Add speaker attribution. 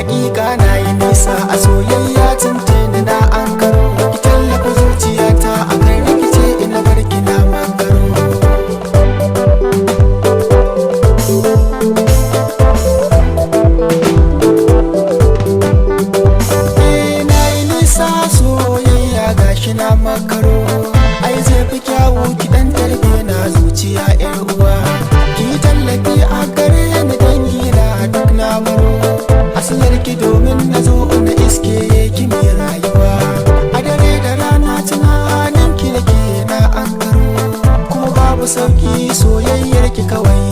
Speaker 1: hakika na yi nisa a soyayya tuntuni na an karo. Ki tallafa zuciyata a kan rikice ina barki na mangaro. Na yi nisa soyayya gashi na makaro. Ai zai fi kyawu ki dan tarbe na zuciya yar uwa. Ki tallafi a gare ni dangi na duk na baro. Asilarki domin na zo na iske ki mai rayuwa. A dare da rana tunanin ki nake na an karo. Kuma babu sauki soyayyar ki kawai